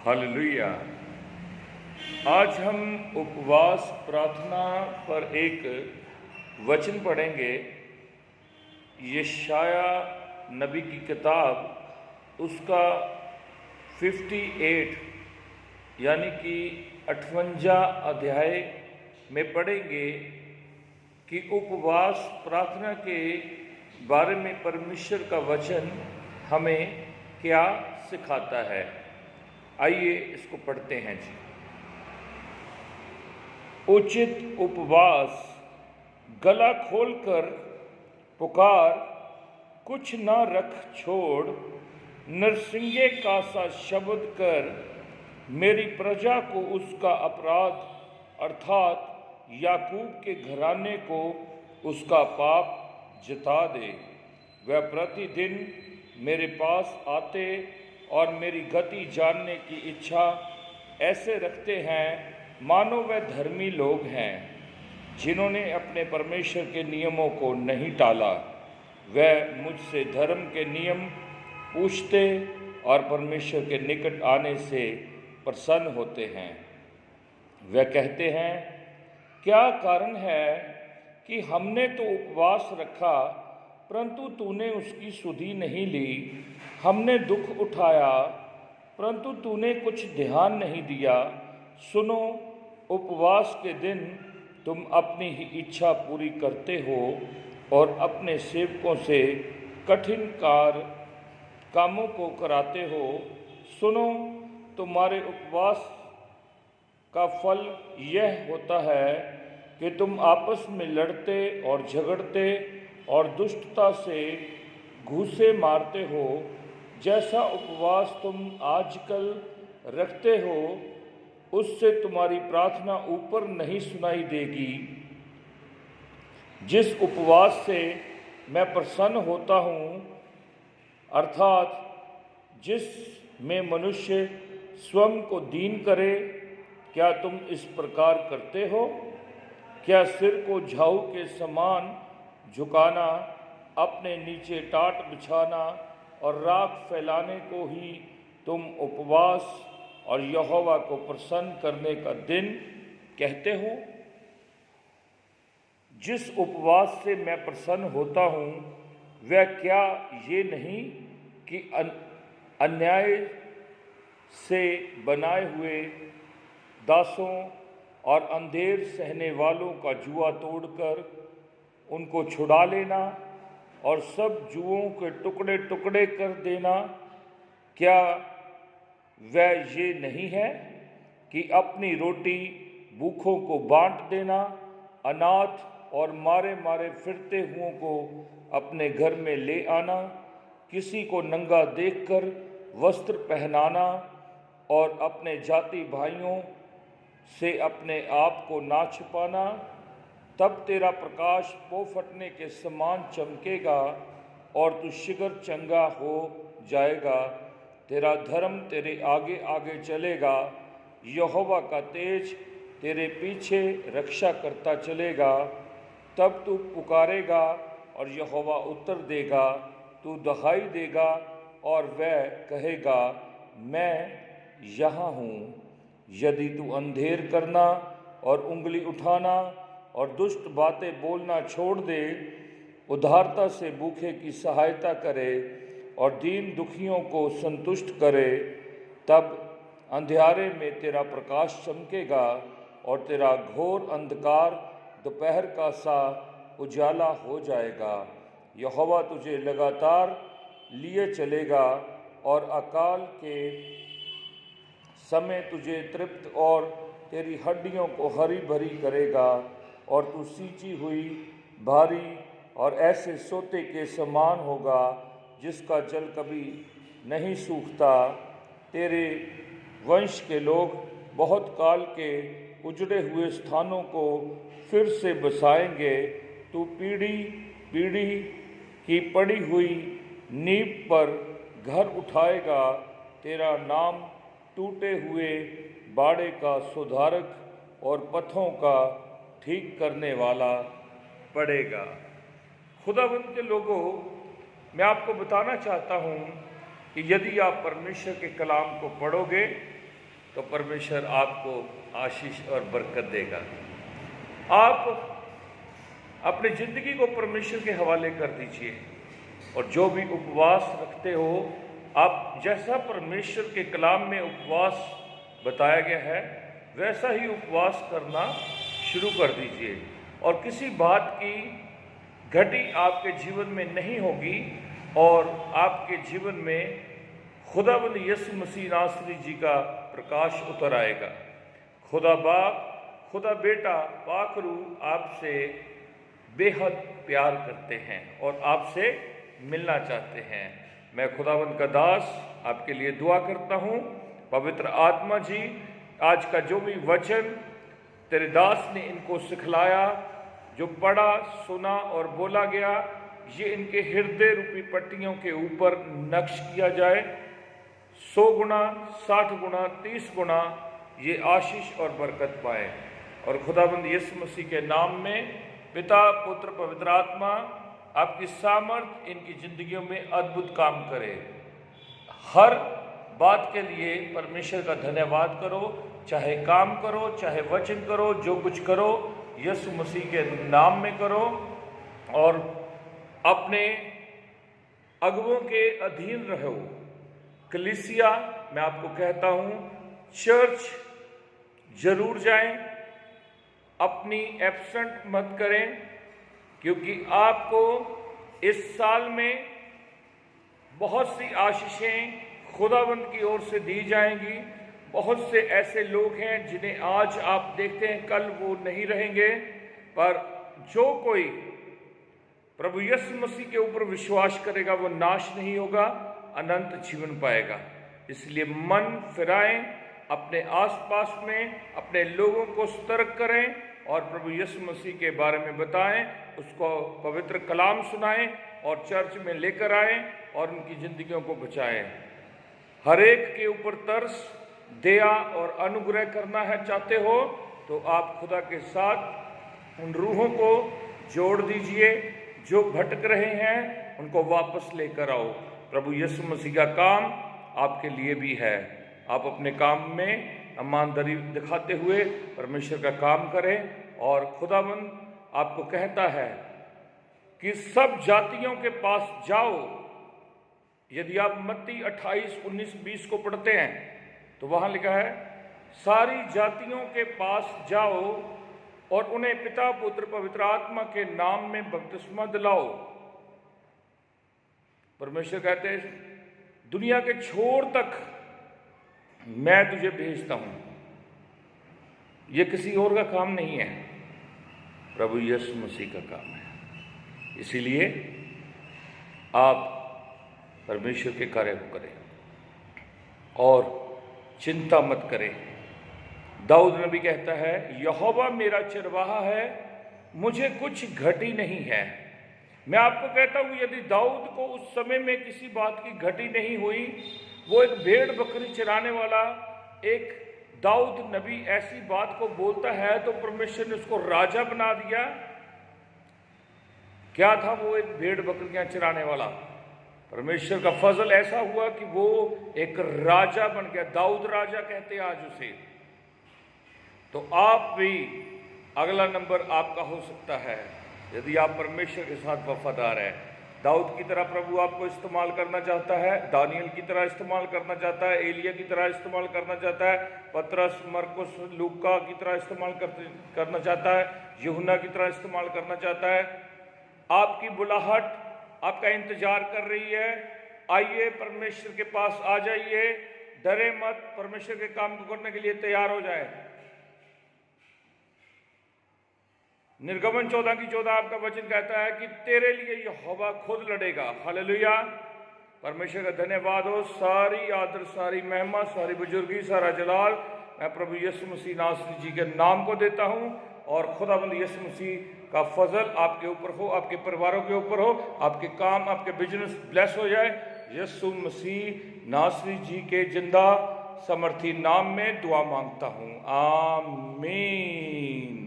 Hallelujah. आज हम उपवास प्रार्थना पर एक वचन पढ़ेंगे। यशाया नबी की किताब उसका 58 यानी कि 58 अध्याय में पढ़ेंगे कि उपवास प्रार्थना के बारे में परमेश्वर का वचन हमें क्या सिखाता है। आइए इसको पढ़ते हैं जी। उचित उपवास, गला खोलकर पुकार, कुछ न रख छोड़, नरसिंगे का सा शब्द कर, मेरी प्रजा को उसका अपराध अर्थात याकूब के घराने को उसका पाप जता दे। वह प्रतिदिन मेरे पास आते और मेरी गति जानने की इच्छा ऐसे रखते हैं मानो वह धर्मी लोग हैं, जिन्होंने अपने परमेश्वर के नियमों को नहीं टाला। वह मुझसे धर्म के नियम पूछते और परमेश्वर के निकट आने से प्रसन्न होते हैं। वह कहते हैं, क्या कारण है कि हमने तो उपवास रखा परंतु तूने उसकी सुधि नहीं ली। हमने दुख उठाया परंतु तूने कुछ ध्यान नहीं दिया। सुनो, उपवास के दिन तुम अपनी ही इच्छा पूरी करते हो और अपने सेवकों से कठिन कामों को कराते हो। सुनो, तुम्हारे उपवास का फल यह होता है कि तुम आपस में लड़ते और झगड़ते और दुष्टता से घूंसे मारते हो। जैसा उपवास तुम आजकल रखते हो, उससे तुम्हारी प्रार्थना ऊपर नहीं सुनाई देगी। जिस उपवास से मैं प्रसन्न होता हूँ, अर्थात जिसमें मनुष्य स्वयं को दीन करे, क्या तुम इस प्रकार करते हो? क्या सिर को झाऊ के समान झुकाना, अपने नीचे टाट बिछाना और राख फैलाने को ही तुम उपवास और यहोवा को प्रसन्न करने का दिन कहते हो? जिस उपवास से मैं प्रसन्न होता हूँ, वह क्या ये नहीं कि अन्याय से बनाए हुए दासों और अंधेर सहने वालों का जुआ तोड़कर उनको छुड़ा लेना और सब जुओं के टुकड़े टुकड़े कर देना? क्या वह ये नहीं है कि अपनी रोटी भूखों को बांट देना, अनाथ और मारे मारे फिरते हुओं को अपने घर में ले आना, किसी को नंगा देखकर वस्त्र पहनाना और अपने जाति भाइयों से अपने आप को ना छिपाना? तब तेरा प्रकाश पो फटने के समान चमकेगा और तू शीघ्र चंगा हो जाएगा। तेरा धर्म तेरे आगे आगे चलेगा। यहोवा का तेज तेरे पीछे रक्षा करता चलेगा। तब तू पुकारेगा और यहोवा उत्तर देगा। तू दहाई देगा और वह कहेगा, मैं यहाँ हूँ। यदि तू अंधेर करना और उंगली उठाना और दुष्ट बातें बोलना छोड़ दे, उदारता से भूखे की सहायता करे और दीन दुखियों को संतुष्ट करे, तब अंधियारे में तेरा प्रकाश चमकेगा और तेरा घोर अंधकार दोपहर का सा उजाला हो जाएगा। यहोवा तुझे लगातार लिए चलेगा और अकाल के समय तुझे तृप्त और तेरी हड्डियों को हरी भरी करेगा और तू सींची हुई भारी और ऐसे सोते के समान होगा जिसका जल कभी नहीं सूखता। तेरे वंश के लोग बहुत काल के उजड़े हुए स्थानों को फिर से बसाएंगे। तू पीढ़ी पीढ़ी की पड़ी हुई नींव पर घर उठाएगा। तेरा नाम टूटे हुए बाड़े का सुधारक और पथों का ठीक करने वाला पड़ेगा। खुदावंद के लोगों, मैं आपको बताना चाहता हूँ कि यदि आप परमेश्वर के कलाम को पढ़ोगे तो परमेश्वर आपको आशीष और बरकत देगा। आप अपनी ज़िंदगी को परमेश्वर के हवाले कर दीजिए और जो भी उपवास रखते हो, आप जैसा परमेश्वर के कलाम में उपवास बताया गया है वैसा ही उपवास करना शुरू कर दीजिए और किसी बात की घटी आपके जीवन में नहीं होगी और आपके जीवन में खुदावंद यीशु मसीह नासरी जी का प्रकाश उतर आएगा। खुदा बाप, खुदा बेटा, पाक रूह आपसे बेहद प्यार करते हैं और आपसे मिलना चाहते हैं। मैं खुदावंद का दास आपके लिए दुआ करता हूँ। पवित्र आत्मा जी, आज का जो भी वचन तेरे दास ने इनको सिखलाया, जो पढ़ा, सुना और बोला गया, ये इनके हृदय रूपी पट्टियों के ऊपर नक्श किया जाए। 100 गुना, 60 गुना, 30 गुना ये आशीष और बरकत पाए और खुदाबंद यीशु मसीह के नाम में पिता, पुत्र, पवित्र आत्मा आपकी सामर्थ इनकी जिंदगियों में अद्भुत काम करे। हर बात के लिए परमेश्वर का धन्यवाद करो, चाहे काम करो, चाहे वचन करो, जो कुछ करो यीशु मसीह के नाम में करो और अपने अगुवों के अधीन रहो। कलीसिया, मैं आपको कहता हूँ, चर्च जरूर जाएं, अपनी एब्सेंट मत करें, क्योंकि आपको इस साल में बहुत सी आशीषें खुदावंद की ओर से दी जाएंगी। बहुत से ऐसे लोग हैं जिन्हें आज आप देखते हैं, कल वो नहीं रहेंगे, पर जो कोई प्रभु यीशु मसीह के ऊपर विश्वास करेगा वो नाश नहीं होगा, अनंत जीवन पाएगा। इसलिए मन फिराएं, अपने आसपास में अपने लोगों को सतर्क करें और प्रभु यीशु मसीह के बारे में बताएं, उसको पवित्र कलाम सुनाएं और चर्च में लेकर आएं और उनकी जिंदगियों को बचाएं। हर एक के ऊपर तरस, दया और अनुग्रह करना है चाहते हो तो आप खुदा के साथ उन रूहों को जोड़ दीजिए जो भटक रहे हैं, उनको वापस लेकर आओ। प्रभु यीशु मसीह का काम आपके लिए भी है। आप अपने काम में ईमानदारी दिखाते हुए परमेश्वर का काम करें और खुदावंद आपको कहता है कि सब जातियों के पास जाओ। यदि आप मत्ती 28, 19, 20 को पढ़ते हैं तो वहां लिखा है, सारी जातियों के पास जाओ और उन्हें पिता, पुत्र, पवित्र आत्मा के नाम में बपतिस्मा दिलाओ। परमेश्वर कहते हैं, दुनिया के छोर तक मैं तुझे भेजता हूं। यह किसी और का काम नहीं है, प्रभु यीशु मसीह का काम है। इसीलिए आप परमेश्वर के कार्य को करें और चिंता मत करें। दाऊद नबी कहता है, यहोवा मेरा चरवाहा है, मुझे कुछ घटी नहीं है। मैं आपको कहता हूं, यदि दाऊद को उस समय में किसी बात की घटी नहीं हुई, वो एक भेड़ बकरी चराने वाला एक दाऊद नबी ऐसी बात को बोलता है तो परमेश्वर ने उसको राजा बना दिया। क्या था वो? एक भेड़ बकरियां चराने वाला। परमेश्वर का फजल ऐसा हुआ कि वो एक राजा बन गया। दाऊद राजा कहते हैं आज उसे। तो आप भी, अगला नंबर आपका हो सकता है यदि आप परमेश्वर के साथ वफादार हैं। दाऊद की तरह प्रभु आपको इस्तेमाल करना चाहता है, दानियल की तरह इस्तेमाल करना चाहता है, एलिया की तरह इस्तेमाल करना चाहता है, पतरस, मरकुस, लूका की तरह इस्तेमाल करना चाहता है, यूहन्ना की तरह इस्तेमाल करना चाहता है। आपकी बुलाहट आपका इंतजार कर रही है। आइए, परमेश्वर के पास आ जाइए, डरे मत, परमेश्वर के काम को करने के लिए तैयार हो जाए। निर्गमन 14:14 आपका वचन कहता है कि तेरे लिए यहोवा खुद लड़ेगा। हालेलुया, परमेश्वर का धन्यवाद हो। सारी आदर, सारी महिमा, सारी बुजुर्गी, सारा जलाल मैं प्रभु यीशु मसीह नासरी जी के नाम को देता हूँ और खुदावंद यीशु मसीह का फजल आपके ऊपर हो, आपके परिवारों के ऊपर हो, आपके काम, आपके बिजनेस ब्लेस हो जाए। यीशु मसीह नासरी जी के जिंदा समर्थी नाम में दुआ मांगता हूँ, आमीन।